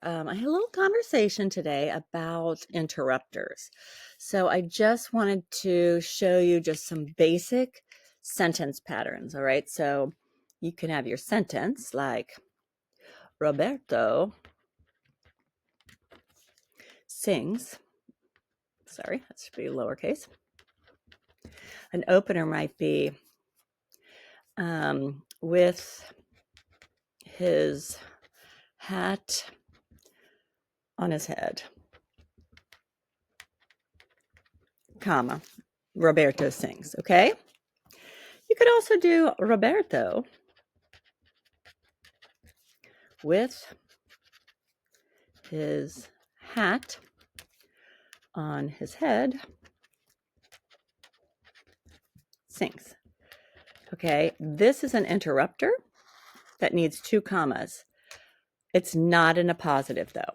I had a little conversation today about interrupters. So I just wanted to show you just some basic sentence patterns. All right. So you can have your sentence like Roberto sings. Sorry, that should be lowercase. An opener might be with his hat on his head, comma, Roberto sings. Okay. You could also do Roberto with his hat on his head sings. Okay, this is an interrupter that needs 2 commas. It's not in a positive though.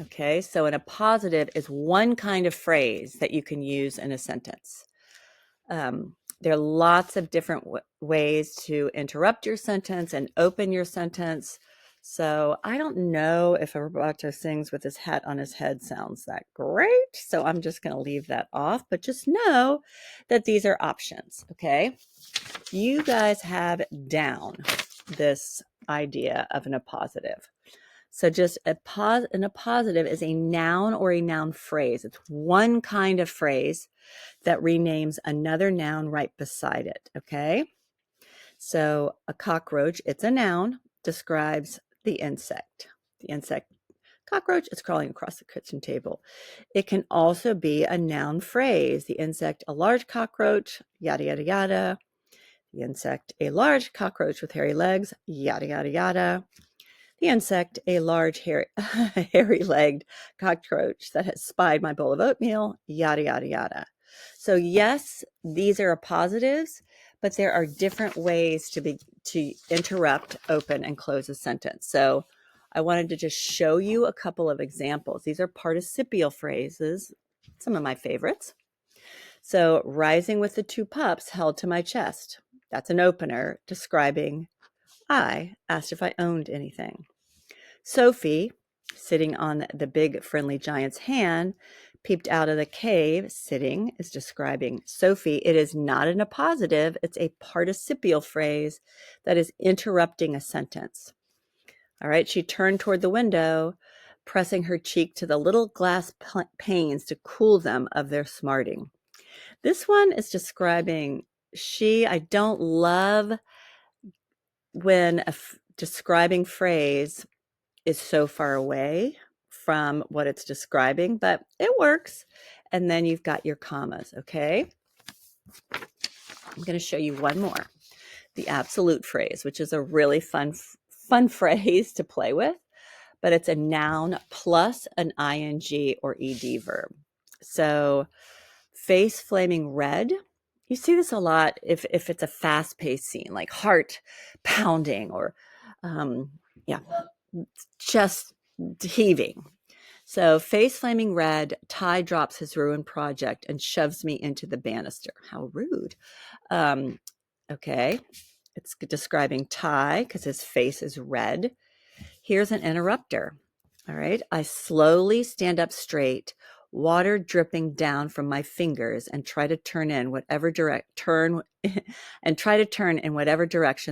Okay, so in a positive is one kind of phrase that you can use in a sentence. There are lots of different ways to interrupt your sentence and open your sentence. So I don't know if Roberto sings with his hat on his head sounds that great. So I'm just going to leave that off, but just know that these are options. Okay. You guys have down this idea of an appositive. So just an appositive is a noun or a noun phrase. It's one kind of phrase that renames another noun right beside it, okay? So a cockroach, it's a noun, describes the insect. The insect cockroach is crawling across the kitchen table. It can also be a noun phrase. The insect, a large cockroach, yada, yada, yada. The insect, a large cockroach with hairy legs, yada, yada, yada. The insect, a large hairy-legged cockroach that has spied my bowl of oatmeal, yada, yada, yada. So yes, these are appositives, but there are different ways to interrupt, open, and close a sentence. So I wanted to just show you a couple of examples. These are participial phrases, some of my favorites. So rising with the 2 pups held to my chest. That's an opener describing I asked if I owned anything. Sophie, sitting on the big friendly giant's hand, peeped out of the cave. Sitting is describing Sophie. It is not an appositive. It's a participial phrase that is interrupting a sentence. All right. She turned toward the window, pressing her cheek to the little glass panes to cool them of their smarting. This one is describing I don't love when a describing phrase is so far away from what it's describing, but it works. And then you've got your commas, okay? I'm going to show you one more. The absolute phrase, which is a really fun phrase to play with, but it's a noun plus an ing or ed verb. So face flaming red. You see this a lot if it's a fast-paced scene, like heart pounding or chest heaving. So face flaming red, Ty drops his ruined project and shoves me into the banister. How rude. Okay, it's describing Ty because his face is red. Here's an interrupter. All right, I slowly stand up straight, water dripping down from my fingers, and try to turn in whatever direction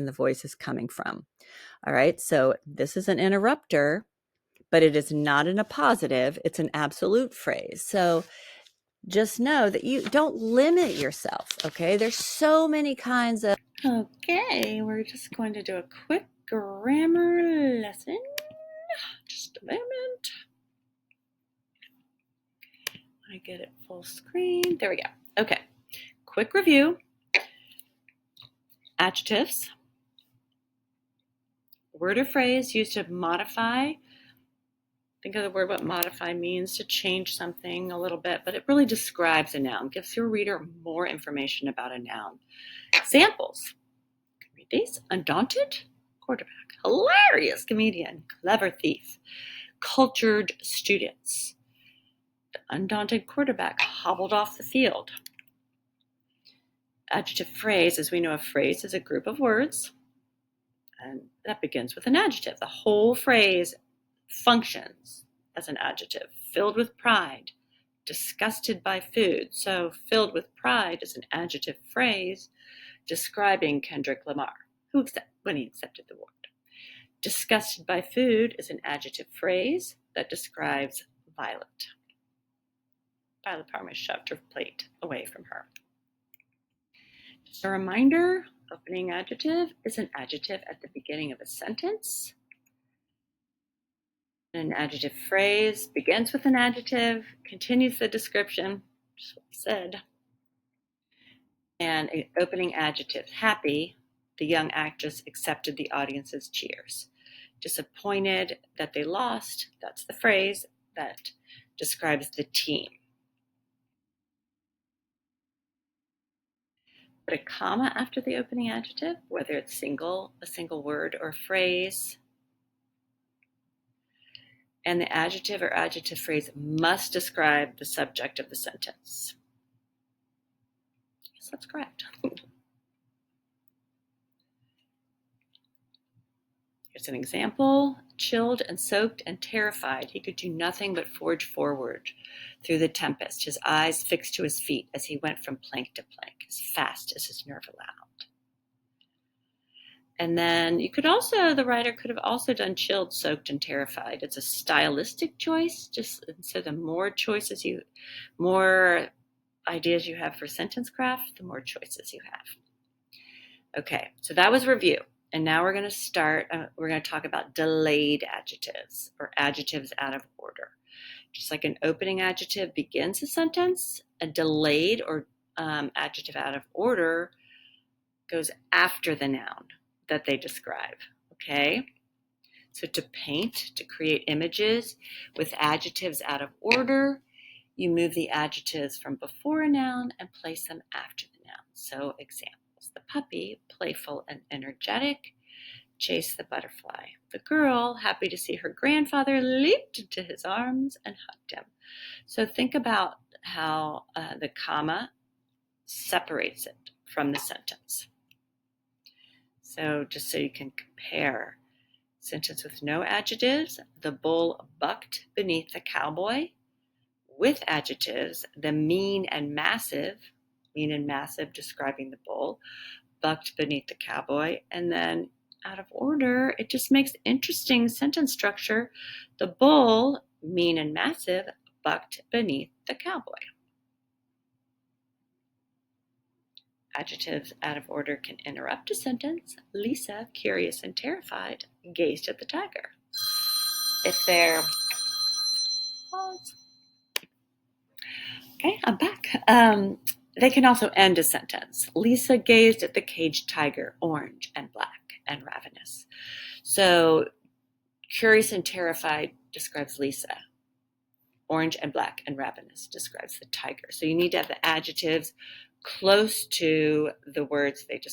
the voice is coming from. All right, so this is an interrupter, but it is not an appositive. It's an absolute phrase. So just know that you don't limit yourself, okay? There's so many kinds of... Okay, we're just going to do a quick grammar lesson. Just a moment. I get it full screen. There we go. Okay, quick review. Adjectives. Word or phrase used to modify. Think of the word what modify means, to change something a little bit, but it really describes a noun, gives your reader more information about a noun. Examples. Read these. Undaunted quarterback, hilarious comedian, clever thief, cultured students. The undaunted quarterback hobbled off the field. Adjective phrase, as we know, a phrase is a group of words, and that begins with an adjective. The whole phrase functions as an adjective. Filled with pride, disgusted by food. So filled with pride is an adjective phrase describing Kendrick Lamar, when he accepted the award. Disgusted by food is an adjective phrase that describes Violet. Violet Parma shoved her plate away from her. Just a reminder, opening adjective is an adjective at the beginning of a sentence. An adjective phrase begins with an adjective, continues the description, just what we said. And an opening adjective, happy, the young actress accepted the audience's cheers. Disappointed that they lost, that's the phrase that describes the team. Put a comma after the opening adjective, whether it's a single word or phrase. And the adjective or adjective phrase must describe the subject of the sentence. Yes, that's correct. Here's an example. Chilled and soaked and terrified, he could do nothing but forge forward through the tempest, his eyes fixed to his feet as he went from plank to plank, as fast as his nerve allowed. And then the writer could have also done chilled, soaked, and terrified. It's a stylistic choice, so the more ideas you have for sentence craft, the more choices you have. Okay, so that was review. And now we're going to talk about delayed adjectives, or adjectives out of order. Just like an opening adjective begins a sentence, a delayed or adjective out of order goes after the noun that they describe, okay? So to paint, to create images with adjectives out of order, you move the adjectives from before a noun and place them after the noun. So examples. The puppy, playful and energetic, chased the butterfly. The girl, happy to see her grandfather, leaped into his arms and hugged him. So think about how the comma separates it from the sentence. So just so you can compare. Sentence with no adjectives, the bull bucked beneath the cowboy. With adjectives, the mean and massive describing the bull, bucked beneath the cowboy. And then out of order, it just makes interesting sentence structure. The bull, mean and massive, bucked beneath the cowboy. Adjectives out of order can interrupt a sentence. Lisa, curious and terrified, gazed at the tiger. If they're... Pause. Okay, I'm back. They can also end a sentence. Lisa gazed at the caged tiger, orange and black and ravenous. So curious and terrified describes Lisa. Orange and black and ravenous describes the tiger. So you need to have the adjectives close to the words they describe.